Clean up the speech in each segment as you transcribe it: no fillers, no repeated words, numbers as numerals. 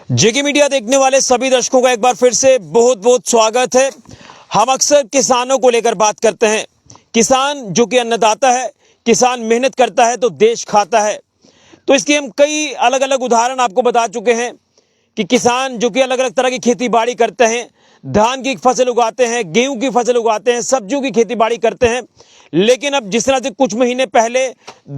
जेके media देखने वाले सभी दर्शकों का एक बार फिर से बहुत बहुत स्वागत है। हम अक्सर किसानों को लेकर बात करते हैं। किसान जो कि अन्नदाता है, किसान मेहनत करता है तो देश खाता है। तो इसके हम कई अलग अलग उदाहरण आपको बता चुके हैं कि किसान जो कि अलग अलग तरह की खेती बाड़ी करते हैं, धान की फसल उगाते हैं, गेहूं की फसल उगाते हैं, सब्जियों की खेती बाड़ी करते हैं। लेकिन अब जिस तरह से कुछ महीने पहले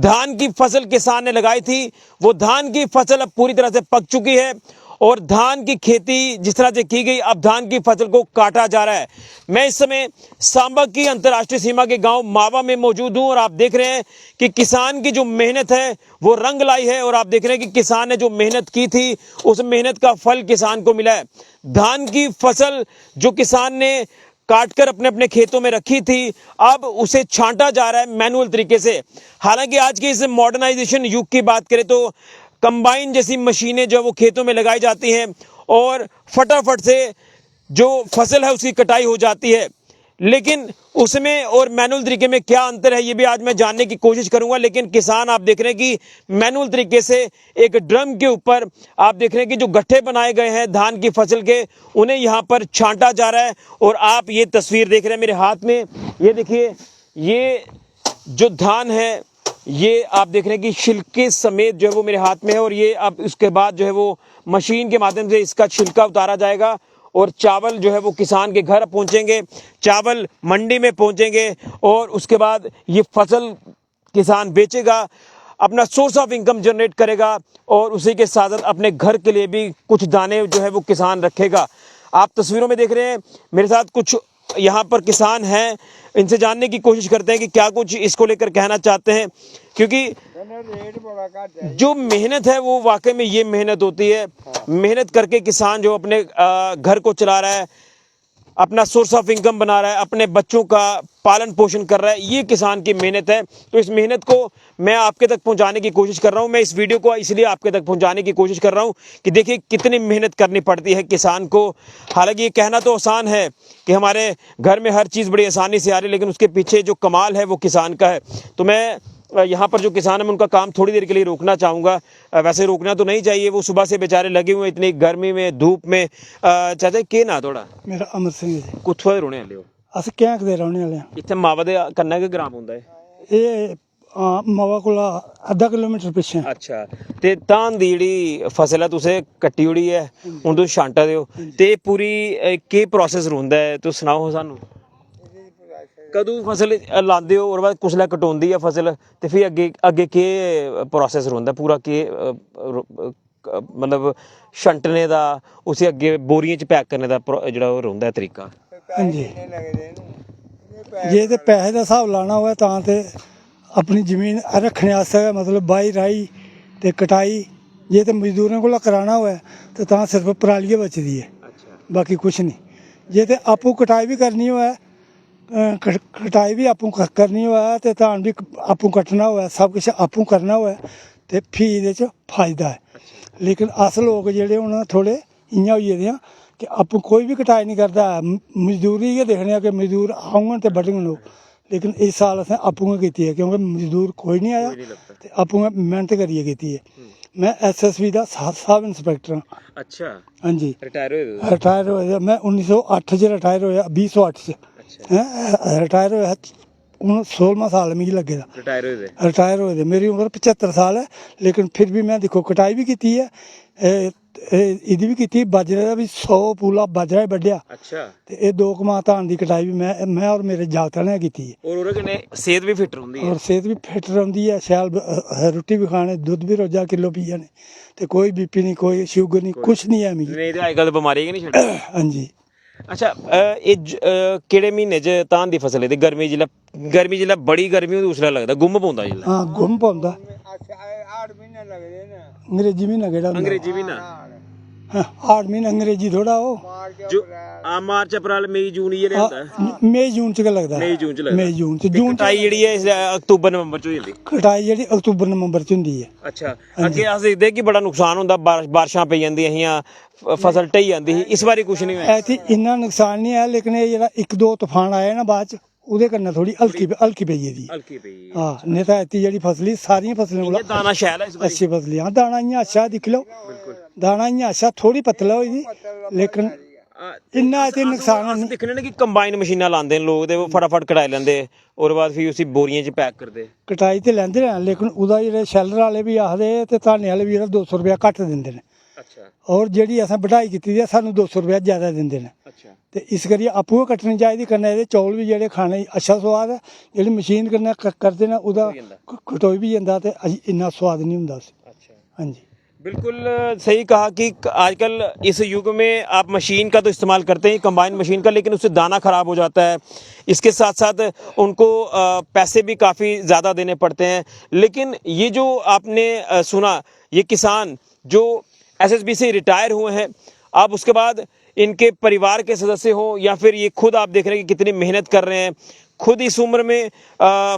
धान की फसल किसान ने लगाई थी, वो धान की फसल अब पूरी तरह से पक चुकी है और धान की खेती जिस तरह से की गई, अब धान की फसल को काटा जा रहा है। मैं इस समय सांबा की अंतर्राष्ट्रीय सीमा के गांव मावा में मौजूद हूं और आप देख रहे हैं कि किसान की जो मेहनत है वो रंग लाई है और आप देख रहे हैं कि किसान ने जो मेहनत की थी उस मेहनत का फल किसान को मिला है। धान की फसल जो किसान ने काटकर अपने अपने खेतों में रखी थी, अब उसे छांटा जा रहा है मैनुअल तरीके से। हालांकि आज के इस मॉडर्नाइजेशन युग की बात करें तो कंबाइन जैसी मशीनें जो वो खेतों में लगाई जाती हैं और फटाफट से जो फसल है उसकी कटाई हो जाती है। लेकिन उसमें और मैनुअल तरीके में क्या अंतर है ये भी आज मैं जानने की कोशिश करूंगा। लेकिन किसान आप देख रहे हैं कि मैनुअल तरीके से एक ड्रम के ऊपर आप देख रहे हैं कि जो गट्ठे बनाए गए हैं धान की फसल के, उन्हें यहाँ पर छांटा जा रहा है। और आप ये तस्वीर देख रहे हैं मेरे हाथ में, ये देखिए, ये जो धान है ये आप देख रहे हैं कि छिलके समेत जो है वो मेरे हाथ में है। और ये अब उसके बाद जो है वो मशीन के माध्यम से इसका छिलका उतारा जाएगा और चावल जो है वो किसान के घर पहुंचेंगे, चावल मंडी में पहुंचेंगे और उसके बाद ये फसल किसान बेचेगा, अपना सोर्स ऑफ इनकम जनरेट करेगा और उसी के साथ साथ अपने घर के लिए भी कुछ दाने जो है वो किसान रखेगा। आप तस्वीरों में देख रहे हैं मेरे साथ कुछ यहाँ पर किसान हैं, इनसे जानने की कोशिश करते हैं कि क्या कुछ इसको लेकर कहना चाहते हैं, क्योंकि जो मेहनत है वो वाकई में ये मेहनत होती है। मेहनत करके किसान जो अपने घर को चला रहा है, अपना सोर्स ऑफ इनकम बना रहा है, अपने बच्चों का पालन पोषण कर रहा है, ये किसान की मेहनत है। तो इस मेहनत को मैं आपके तक पहुंचाने की कोशिश कर रहा हूं। मैं इस वीडियो को इसलिए आपके तक पहुंचाने की कोशिश कर रहा हूं कि देखिए कितनी मेहनत करनी पड़ती है किसान को। हालांकि ये कहना तो आसान है कि हमारे घर में हर चीज़ बड़ी आसानी से आ रही है, लेकिन उसके पीछे जो कमाल है वो किसान का है। तो मैं यहाँ पर जो किसान है मैं उनका काम थोड़ी देर के लिए रोकना चाहूँगा। वैसे रोकना तो नहीं चाहिए, वो सुबह से बेचारे लगे हुए इतनी गर्मी में धूप में। चाचा के ना थोड़ा मेरा अमर सिंह जी। कुत्थों दे रोने वाले हो? ਅਸੀਂ ਕੈਂਕ ਦੇ ਰਹਿਣੇ ਵਾਲੇ ਆ। ਇੱਥੇ ਮਾਵਾ ਦੇ ਕੰਨਾ ਕੇ ਗ੍ਰਾਮ ਹੁੰਦਾ ਹੈ? ਇਹ ਮਾਵਾ ਕੋਲ ਅੱਧਾ ਕਿਲੋਮੀਟਰ ਪਿੱਛੇ। ਅੱਛਾ, ਤੇ ਤਾਂ ਦੀ ਜਿਹੜੀ ਫਸਲ ਹੈ ਤੁਸੀਂ ਕੱਟੀ ਹੋਈ ਹੈ ਹੁਣ ਤੁਸੀਂ ਛਾਂਟਾ ਦਿਓ ਤੇ ਪੂਰੀ ਕੀ ਪ੍ਰੋਸੈਸ ਹੁੰਦਾ ਹੈ ਤੁਸੀਂ ਸੁਣਾਓ ਸਾਨੂੰ। ਕਦੋਂ ਫਸਲ ਲਾਉਂਦੇ ਹੋ ਔਰ ਬਾਅਦ ਕੁਸਲਾ ਕਟਾਉਂਦੀ ਹੈ ਫਸਲ ਤੇ ਫਿਰ ਅੱਗੇ ਕੀ ਪ੍ਰੋਸੈਸ ਹੁੰਦਾ ਪੂਰਾ ਕੀ मतलब छंटने का उसे अगे बोरियां च पैक करने का ਜਿਹੜਾ ਉਹ ਹੁੰਦਾ ਹੈ ਤਰੀਕਾ। ਹਾਂਜੀ, ਜੇ ਤੇ ਪੈਸੇ ਦਾ ਹਿਸਾਬ ਲਾਣਾ ਹੋਵੇ ਤਾਂ ਤੇ ਆਪਣੀ ਜ਼ਮੀਨ ਰੱਖਣੇ ਵਾਸਤੇ मतलब ਬਾਈ ਰਾਈ ਤੇ ਕਟਾਈ, ਜੇ ਤੇ ਮਜ਼ਦੂਰਾਂ ਕੋਲ ਕਰਾਣਾ ਹੋਵੇ ਤੇ ਤਾਂ ਸਿਰਫ ਪਰਾਲੀ ਬਚਦੀ ਹੈ। ਅੱਛਾ, ਬਾਕੀ ਕੁਝ ਨਹੀਂ। ਜੇ ਤੇ ਆਪੂ ਕਟਾਈ ਵੀ ਕਰਨੀ ਹੋਵੇ, ਕਟਾਈ ਵੀ ਆਪੂ ਕਰਨੀ ਹੋਵੇ ਤੇ ਧਾਨ ਵੀ ਆਪੂ ਕੱਟਣਾ ਹੋਵੇ, ਸਭ ਕੁਝ ਆਪੂ ਕਰਨਾ ਹੋਵੇ ਤੇ ਫਿਰ ਇਹਦੇ ਚ ਫਾਇਦਾ ਹੈ। लेकिन अस लोग जेह्ड़े हूँ थोड़े इ'यां होई गेदे आ कि आपूं कोई भी कटाई नहीं करदा, मजदूरी गै दिक्खने कि मजदूर औङन ते बड्ढङन लोग। लेकिन इस साल असें आपूं गै कीती है क्योंकि मजदूर कोई नहीं आया ते आपूं गै मेहनत करियै कीती है। मैं SSB दा सब इंस्पैक्टर हाँ। अच्छा, हाँ जी, रिटायर होए मैं 1908 च रिटायर होया, 2008 च रिटायर होया। हूँ 16वां साल मिगी लगे दा रिटायर होए दे। मेरी उम्र 75 साल है, लेकिन फिर भी मैं देखो कटाई भी की है, इहदी भी की, बाजरे का भी 100 पूला बाजरा ही बड्ढिया। अच्छा, ते ये 2 कमा धान की कटाई भी मैं और मेरे जागतां ने कीती है। और ओहदे कन्नै सेहत भी फिट रहिंदी है। और सेहत भी फिट रहिंदी है, शैल रुट्टी भी खाने, दुद्ध भी रोजा किलो पी जाने ते कोई BP नहीं, कोई शुगर नहीं, कुछ नहीं है मिगी। नहीं ते अजकल बीमारी नहीं छड्डी। हाँ जी। अच्छा, केड़े महीने च धान दी फसल है? गर्मी जिल्लै बड़ी गर्मी होंदी उसलै लगदा गुम्म पौंदा जिल्लै। हाँ, गुम्म पौंदा। 8 महीने लगदे न। अंग्रेजी महीना केड़ा? अंग्रेजी महीना 8 महीने अंग्रेजी थोड़ा हो जो मार्च अप्रैल मई जून ये रहंदा है। मई जून च गै लगदा। मई जून च लगदा। मई जून च। जून कटाई जेह्ड़ी है अक्तूबर नवंबर च होई जंदी। कटाई जेह्ड़ी अक्तूबर नवंबर च हुंदी है। अच्छा, अग्गे अस दिखदे कि बड़ा नुकसान होंदा, बारिशां पेई जंदियां हियां, फसल ढही जाती ही। इस बारी कुछ नहीं होया। ऐसी इन्ना नुकसान नहीं है, लेकिन ये जेह्ड़ा 1-2 तूफान आए ना बाद च, ਉਹਦੇ कन्नै थोड़ी हल्की पई गेदी। हाँ, नहीं तो ऐती जेह्ड़ी फसली सारियां फसलें कोला दाना शैल है इस बारी। अच्छी फसली, हाँ दाना इ'यां अच्छा दिक्खी लैओ। दाना इ'यां अच्छा थोड़ी पतला होई दी लेकिन इन्ना इत्थे नुकसान अस नहीं। दिक्खने ने कि कंबाइन मशीनां लांदे ने लोग ते वो फटाफट कटाई लैंदे और बाद फिर उसी बोरियें च पैक करदे। कटाई ते लैंदे ने लेकिन ओह्दा जेह्ड़े शैलर आह्ले भी आखदे ते धाने आह्ले भी 200 रुपया घट्ट दिंदे ने अच्छा और जेह्ड़ी असें वढाई कीती दी ऐ सानूं 200 रुपया ज्यादा दिंदे ने अच्छा ते इस करियै आपूं गै कट्टनी चाहिदी। कन्नै एह्दे चौल भी जेह्ड़े खाने गी अच्छा सोआद है, जेह्ड़ी मशीन कन्नै करदे ने ओह्दा खटोई भी जंदा ते इन्ना सोआद नहीं होंदा उसी। अच्छा हाँ जी बिल्कुल सही कहा कि आजकल इस युग में आप मशीन का तो इस्तेमाल करते हैं कंबाइन मशीन का, लेकिन उससे दाना खराब हो जाता है। इसके साथ साथ उनको पैसे भी काफ़ी ज़्यादा देने पड़ते हैं। लेकिन ये जो आपने सुना, ये किसान जो एसएसबी से रिटायर हुए हैं, आप उसके बाद इनके परिवार के सदस्य हो या फिर ये खुद आप देख रहे हैं कि कितनी मेहनत कर रहे हैं, खुद इस उम्र में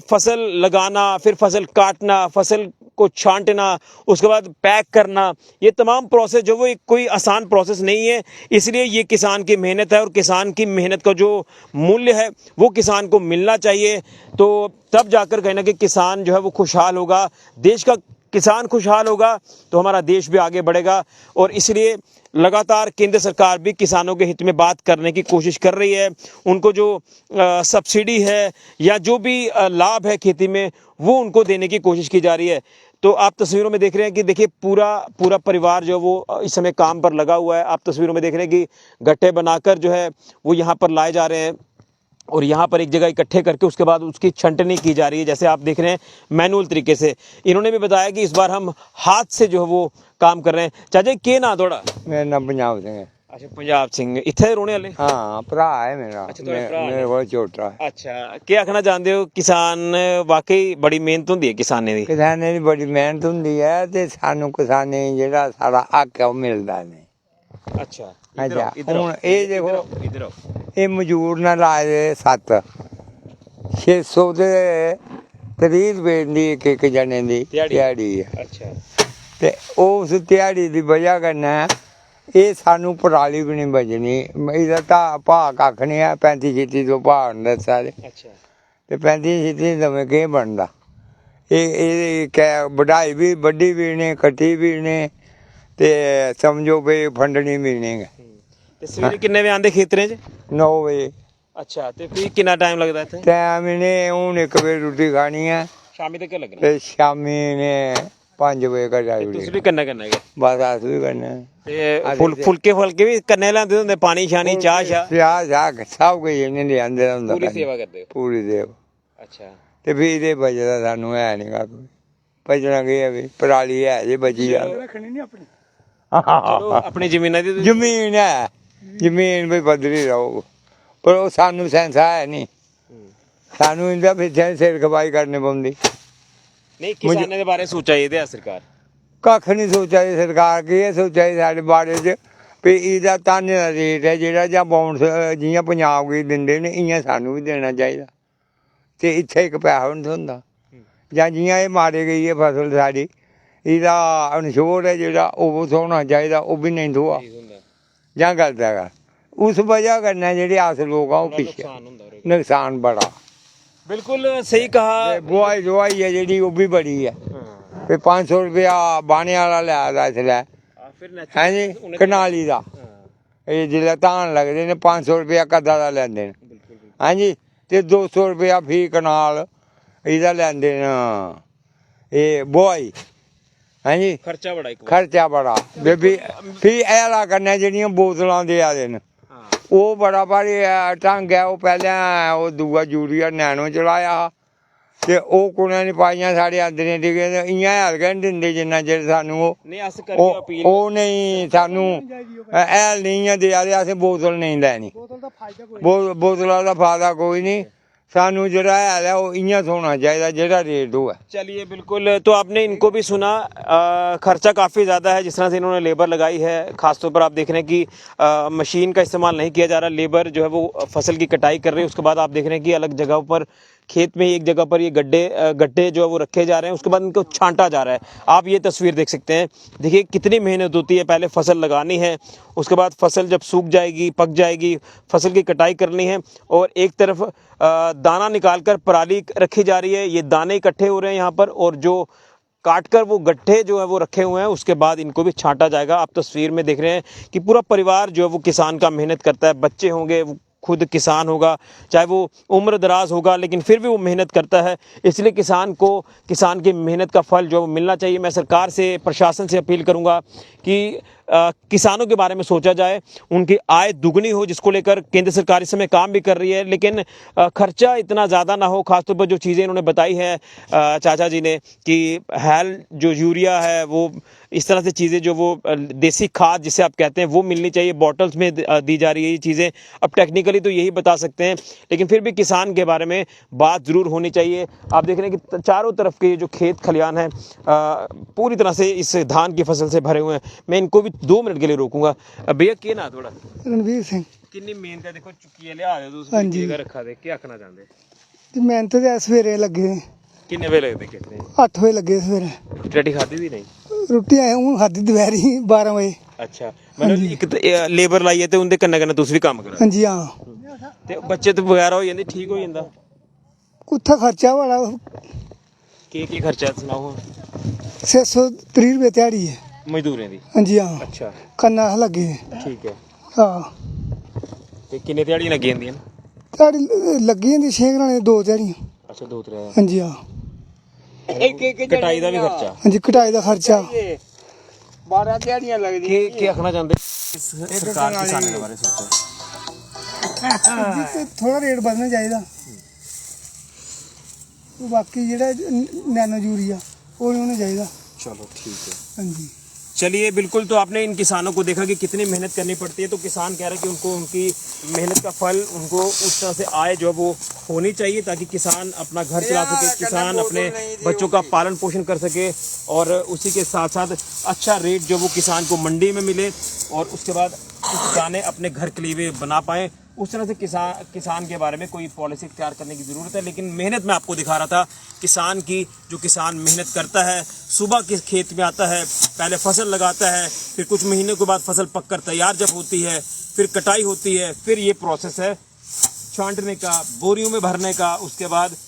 फसल लगाना, फिर फसल काटना, फसल को छांटना, उसके बाद पैक करना, ये तमाम प्रोसेस जो वो एक कोई आसान प्रोसेस नहीं है। इसलिए ये किसान की मेहनत है और किसान की मेहनत का जो मूल्य है वो किसान को मिलना चाहिए। तो तब जाकर कहीं ना कहीं किसान जो है वो खुशहाल होगा, देश का किसान खुशहाल होगा तो हमारा देश भी आगे बढ़ेगा। और इसलिए लगातार केंद्र सरकार भी किसानों के हित में बात करने की कोशिश कर रही है। उनको जो सब्सिडी है या जो भी लाभ है खेती में वो उनको देने की कोशिश की जा रही है। तो आप तस्वीरों में देख रहे हैं कि देखिए पूरा परिवार जो वो इस समय काम पर लगा हुआ है। आप तस्वीरों में देख रहे हैं कि गट्ठे बनाकर जो है वो यहाँ पर लाए जा रहे हैं और यहाँ पर एक जगह इकट्ठे करके उसके बाद उसकी छंटनी की जा रही है, जैसे आप देख रहे हैं मैनुअल तरीके से। इन्होंने भी बताया कि इस बार हम हाथ से जो है वो काम कर रहे हैं। चाचा के ना थोड़ा मेरा नाम पंजाब सिंह है। अच्छा पंजाब सिंह इत्थे रोने वाले। हाँ भरा है मेरा। अच्छा, तुहाडा भरा है। मेरे को छोटा है। अच्छा क्या आखना चाहते हो, किसान वाकई बड़ी मेहनत होंदी है किसाने दी। किसाने ਦੀ ਬੜੀ ਮਿਹਨਤ ਹੁੰਦੀ ਹੈ ਤੇ ਸਾਨੂੰ ਕਿਸਾਨੀ ਜਿਹੜਾ ਸਾਡਾ ਹੱਕ ਹੈ ਉਹ ਮਿਲਦਾ ਨਹੀਂ। अच्छा अच्छा ਹੁਣ ਇਹ ਦੇਖੋ इधर आओ। ਇਹ ਮਜ਼ਦੂਰ ਨਾਲ ਲਾਏ ਦੇ 7 600 ਦੇ 30 ਰੁਪਏ ਦੀ ਇੱਕ ਜਣੇ ਦੀ ਦਿਹਾੜੀ ਹੈ अच्छा ਤੇ ਉਸ ਦਿਹਾੜੀ ਦੀ ਵਜ੍ਹਾ ਕਰਨਾ ਇਹ ਸਾਨੂੰ ਪਰਾਲੀ ਵੀ ਨਹੀਂ ਬਚਣੀ। ਇਹਦਾ ਤਾਂ ਭਾਅ ਕੱਖ ਨਹੀਂ ਹੈ। 35 ਛਿੱਤੀ ਤੋਂ ਭਾਅ ਹੁੰਦਾ ਸਾਰੇ अच्छा ਤੇ 35 ਛਿੱਤੀ ਦਵੇਂ ਕੀ ਬਣਦਾ। ਇਹ ਵਢਾਈ ਵੀ ਵੱਡੀ ਵੀ ਨੇ ਕੱਟੀ ਵੀ ਨੇ ਤੇ ਸਮਝੋ ਵੀ ਫੰਡਣੀ ਵੀ ਨਹੀਂ। ਤੇ ਸਵੇਰੇ ਕਿੰਨੇ ਵਜੇ ਆਂਦੇ ਖੇਤਰੇ 'ਚ? 9 ਵਜੇ ਅੱਛਾ ਤੇ ਫਿਰ ਕਿੰਨਾ ਟਾਈਮ ਲੱਗਦਾ ਇੱਥੇ? ਟਾਈਮ ਇਹਨੇ ਹੁਣ 1 ਵਜੇ ਰੋਟੀ ਖਾਣੀ ਹੈ ਸ਼ਾਮੀ ਤੱਕ ਲੱਗਣਾ ਤੇ ਸ਼ਾਮੀ ਨੇ 5 ਵਜੇ ਕਰ ਜਾਣੀ। ਤੁਸੀਂ ਵੀ ਕਰਨਾ ਹੈਗਾ ਬਸ ਆਸ ਵੀ ਕਰਨਾ ਤੇ ਫੁਲਕੇ ਵੀ ਕਰਨੇ ਲੈਂਦੇ ਹੁੰਦੇ, ਪਾਣੀ ਛਾਣੀ ਚਾਹ ਸ਼ਾਹ ਸਭ ਕੁਝ ਇਹਨੇ ਲਿਆਂਦੇ ਹੁੰਦਾ। ਪੂਰੀ ਸੇਵਾ ਕਰਦੇ ਹੋ? ਪੂਰੀ ਦੇਵ। ਅੱਛਾ ਤੇ ਫਿਰ ਇਹਦੇ ਬਚਦਾ ਸਾਨੂੰ ਹੈ ਨਹੀਂ ਗਾ ਕੋਈ। ਬਚਣਾ ਕੀ ਹੈ ਵੀ ਪਰਾਲੀ ਹੈ ਜੇ ਬਚੀ ਆ। ਰੱਖਣੀ ਨਹੀਂ ਆਪਣੀ ਚਲੋ ਆਪਣੀ ਜ਼ਮੀਨਾਂ ਦੀ ਜ਼ਮੀਨ ਹੈ, ਜ਼ਮੀਨ ਵੀ ਬਦਲੀ ਰਹੋ ਪਰ ਉਹ ਸਾਨੂੰ ਸੈਂਸਾ ਹੈ ਨਹੀਂ। ਸਾਨੂੰ ਇਹਦਾ ਫਿਰ ਸਿਰ ਖਪਾਈ ਕਰਨੀ ਪਉਂਦੀ। ਨਹੀਂ ਕਿਸਾਨਾਂ ਦੇ ਬਾਰੇ ਸੋਚਿਆ ਇਹਦੇ ਆ ਸਰਕਾਰ? ਕੱਖ ਨਹੀਂ ਸੋਚਿਆ ਜੀ ਸਰਕਾਰ ਕੀ ਇਹ ਸੋਚਿਆ ਜੀ ਸਾਡੇ ਬਾਰੇ 'ਚ ਵੀ ਇਹਦਾ ਤਾਨੇ ਦਾ ਰੇਟ ਹੈ ਜਿਹੜਾ ਜਾਂ ਬਾਉਂਸ ਜਿਹੀਆਂ ਪੰਜਾਬ ਕੀ ਦਿੰਦੇ ਨੇ ਇਆਂ ਸਾਨੂੰ ਵੀ ਦੇਣਾ ਚਾਹੀਦਾ ਤੇ ਇੱਥੇ ਇੱਕ ਪੈਸਾ ਨਹੀਂ ਹੁੰਦਾ। ਜਾਂ ਜਿਹੀਆਂ ਇਹ ਮਾਰੇ ਗਈ ਹੈ ਫਸਲ ਸਾਡੀ ਇਹਦਾ ਇਨਸ਼ੋਰ ਹੈ ਜਿਹੜਾ ਉਹ ਹੋਣਾ ਚਾਹੀਦਾ, ਉਹ ਵੀ ਨਹੀਂ ਹੋਆ ਜਾਂ ਗਲਤ ਹੈਗਾ। ਉਸ ਵਜ੍ਹਾ ਕਰਨਾ ਜਿਹੜੇ ਆਸ ਲੋਕ ਆ ਉਹ ਪਿੱਛੇ ਨੁਕਸਾਨ ਬੜਾ। ਬਿਲਕੁਲ ਸਹੀ ਕਹਾ। ਦਵਾਈ ਹੈ ਜਿਹੜੀ ਉਹ ਵੀ ਬੜੀ ਹੈ ਵੀ 500 ਰੁਪਇਆ ਬਾਣੇ ਵਾਲਾ ਲਿਆ ਇਸ ਲੈ ਹੈ ਜੀ ਕਨਾਲੀ ਦਾ। ਇਹ ਜਿਹੜਾ ਧਾਨ ਲੱਗਦੇ ਨੇ 500 ਰੁਪਇਆ ਕੱਦਾ ਦਾ ਲੈਂਦੇ ਨੇ ਹਾਂਜੀ ਤੇ 200 ਰੁਪਇਆ ਫੀ ਕਨਾਲ ਇਹਦਾ ਲੈਂਦੇ ਨੇ ਇਹ ਬੁਆਈ ਹਾਂਜੀ। ਖਰਚਾ ਬੜਾ ਬੇਬੀ ਫੀ ਐਲਾ ਕਰਨਾ ਜਿਹੜੀਆਂ ਬੋਤਲਾਂ ਦੇ ਆਦੇ ਨੇ ਉਹ ਬੜਾ ਭਾਰੀ ਢੰਗ ਹੈ। ਉਹ ਪਹਿਲਾਂ ਉਹ ਦੂਆ ਯੂਰੀਆ ਨੈਣੋ ਚਲਾਇਆ ਤੇ ਉਹ ਕੁੜੀਆਂ ਨੇ ਪਾਈਆਂ ਸਾਡੇ ਅੰਦਰੇ ਡਿੱਗੇ ਇਆਂ ਹਲਕਾ ਨਹੀਂ ਦਿੰਦੇ ਜਿੰਨਾ ਚਿਰ ਸਾਨੂੰ ਉਹ ਨਹੀਂ ਸਾਨੂੰ ਐਲ ਨਹੀਂ ਦੇ ਆਦੇ ਅਸੀਂ ਬੋਤਲ ਨਹੀਂ ਲੈਣੀ। ਬੋਤਲਾਂ ਦਾ ਫਾਇਦਾ ਕੋਈ नहीं सानू जरा है वो इं होना चाहिए जरा रेट हुआ। चलिए बिल्कुल। तो आपने इनको भी सुना, खर्चा काफ़ी ज़्यादा है जिस तरह से इन्होंने लेबर लगाई है। ख़ासतौर पर आप देख रहे हैं कि मशीन का इस्तेमाल नहीं किया जा रहा, लेबर जो है वो फसल की कटाई कर रही है। उसके बाद आप देख रहे हैं कि अलग जगहों पर खेत में एक जगह पर ये गड्ढे जो है वो रखे जा रहे हैं, उसके बाद इनको छांटा जा रहा है। आप ये तस्वीर देख सकते हैं, देखिए कितनी मेहनत होती है। पहले फसल लगानी है, उसके बाद फसल जब सूख जाएगी पक जाएगी फसल की कटाई करनी है और एक तरफ दाना निकाल कर पराली रखी जा रही है। ये दाने इकट्ठे हो रहे हैं यहाँ पर और जो काट कर वो गट्ठे जो है वो रखे हुए हैं, उसके बाद इनको भी छांटा जाएगा। आप तस्वीर में देख रहे हैं कि पूरा परिवार जो है वो किसान का मेहनत करता है, बच्चे होंगे, वो खुद किसान होगा, चाहे वो उम्र दराज होगा, लेकिन फिर भी वो मेहनत करता है। इसलिए किसान को किसान की मेहनत का फल जो मिलना चाहिए। मैं सरकार से, प्रशासन से अपील करूंगा कि किसानों के बारे में सोचा जाए, उनकी आय दुगनी हो, जिसको लेकर केंद्र सरकार इस समय काम भी कर रही है, लेकिन खर्चा इतना ज़्यादा ना हो। खासतौर पर जो चीज़ें इन्होंने बताई है चाचा जी ने कि हेल जो यूरिया है, वो इस तरह से चीज़ें जो वो देसी खाद जिसे आप कहते हैं वो मिलनी चाहिए, बॉटल्स में दी जा रही है ये चीज़ें। अब टेक्निकली तो यही बता सकते हैं, लेकिन फिर भी किसान के बारे में बात ज़रूर होनी चाहिए। आप देख रहे हैं कि चारों तरफ के जो खेत खलियान हैं पूरी तरह से इस धान की फसल से भरे हुए हैं। मैं इनको भी 2 मिनट के लिए रोकूंगा। भैया क्या ना थोड़ा रणवीर सिंह किन्नी मेहनत है, देखो चुक्की लिया दे दूसरी हाँ जी। जगह रखा दे, क्या आखना चाहते ਤੇ ਮਿਹਨਤ ਤੇ ਸਵੇਰੇ ਲੱਗੇ किन्ने वे लगते कितने 8 ਵਜੇ ਲੱਗੇ ਸਵੇਰੇ रोटी खाती थी नहीं? ਰੋਟੀ ਆਏ ਹੁਣ ਖਾਦੀ ਦੁਪਹਿਰੀ 12 ਵਜੇ अच्छा मतलब एक लेबर लाइए ते उनदे कन्ने कन्ने तुस भी काम करा ਹਾਂਜੀ ਹਾਂ ते बच्चे तो वगैरह हो जांदे, ठीक हो जांदा। ਕੁੱਥਾ ਖਰਚਾ ਬੜਾ की खर्चा है सुनाओ 630 ਰੁਪਏ ਦਿਹਾੜੀ ਹੈ मजदूरें दी? ਹਾਂਜੀ ਹਾਂ अच्छा ਕੰਨਾਂ ਲੱਗੇ ठीक है। ਹਾਂ ते किन्ने दिहाड़ी लगी जांदियां? ਦਿਹਾੜੀ ਲੱਗੀ ਜਾਂਦੀ 6 ਘਰਾਂ 2 ਦਿਹਾੜੀਆਂ अच्छा 2-3 ਹਾਂਜੀ ਹਾਂ कटाई दा भी खर्चा ਹਾਂਜੀ ਕਟਾਈ ਦਾ ਖਰਚਾ 12 ਦਿਹਾੜੀਆਂ ਲੱਗਦੀਆਂ की आखना चाहते सरकार किसानों के बारे में सोचो? ਥੋੜਾ ਰੇਟ ਵਧਣਾ ਚਾਹੀਦਾ ਬਾਕੀ ਜਿਹੜਾ ਨੈਨੋ ਯੂਰੀਆ ਉਹ ਨਹੀਂ ਹੋਣਾ ਚਾਹੀਦਾ चलो ठीक है। ਹਾਂਜੀ चलिए बिल्कुल, तो आपने इन किसानों को देखा कि कितनी मेहनत करनी पड़ती है। तो किसान कह रहे हैं कि उनको उनकी मेहनत का फल उनको उस तरह से आय जो है वो होनी चाहिए, ताकि किसान अपना घर चला सके, किसान अपने बच्चों का पालन पोषण कर सके, और उसी के साथ साथ अच्छा रेट जो वो किसान को मंडी में मिले, और उसके बाद कुछ दाने अपने घर के लिए भी बना पाएँ। उस तरह से किसान के बारे में कोई पॉलिसी तैयार करने की ज़रूरत है। लेकिन मेहनत मैं आपको दिखा रहा था किसान की, जो किसान मेहनत करता है, सुबह के खेत में आता है, पहले फसल लगाता है, फिर कुछ महीने के बाद फसल पककर तैयार जब होती है, फिर कटाई होती है, फिर ये प्रोसेस है छांटने का, बोरियों में भरने का, उसके बाद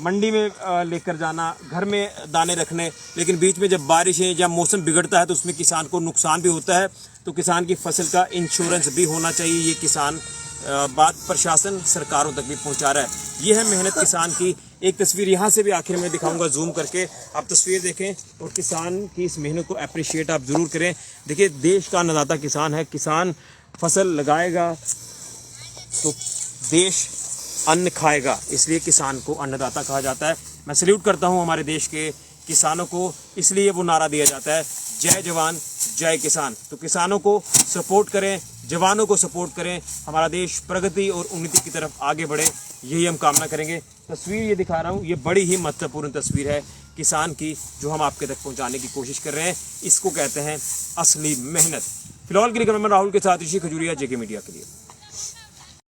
मंडी में लेकर जाना, घर में दाने रखने। लेकिन बीच में जब बारिशें या मौसम बिगड़ता है तो उसमें किसान को नुकसान भी होता है। तो किसान की फसल का इंश्योरेंस भी होना चाहिए। ये किसान बात प्रशासन सरकारों तक भी पहुंचा रहा है। ये है मेहनत किसान की। एक तस्वीर यहाँ से भी आखिर में दिखाऊंगा जूम करके, आप तस्वीर देखें और किसान की इस मेहनत को अप्रिशिएट आप ज़रूर करें। देखिए, देश का अन्नदाता किसान है। किसान फसल लगाएगा तो देश अन्न खाएगा, इसलिए किसान को अन्नदाता कहा जाता है। मैं सल्यूट करता हूँ हमारे देश के किसानों को, इसलिए वो नारा दिया जाता है, जय जवान जय किसान। तो किसानों को सपोर्ट करें, जवानों को सपोर्ट करें, हमारा देश प्रगति और उन्नति की तरफ आगे बढ़े, यही हम कामना करेंगे। तस्वीर ये दिखा रहा हूँ, ये बड़ी ही महत्वपूर्ण तस्वीर है किसान की, जो हम आपके तक पहुँचाने की कोशिश कर रहे हैं। इसको कहते हैं असली मेहनत। फिलहाल के लिए मैं राहुल के साथ ऋषि खजूरिया, जेके मीडिया के लिए।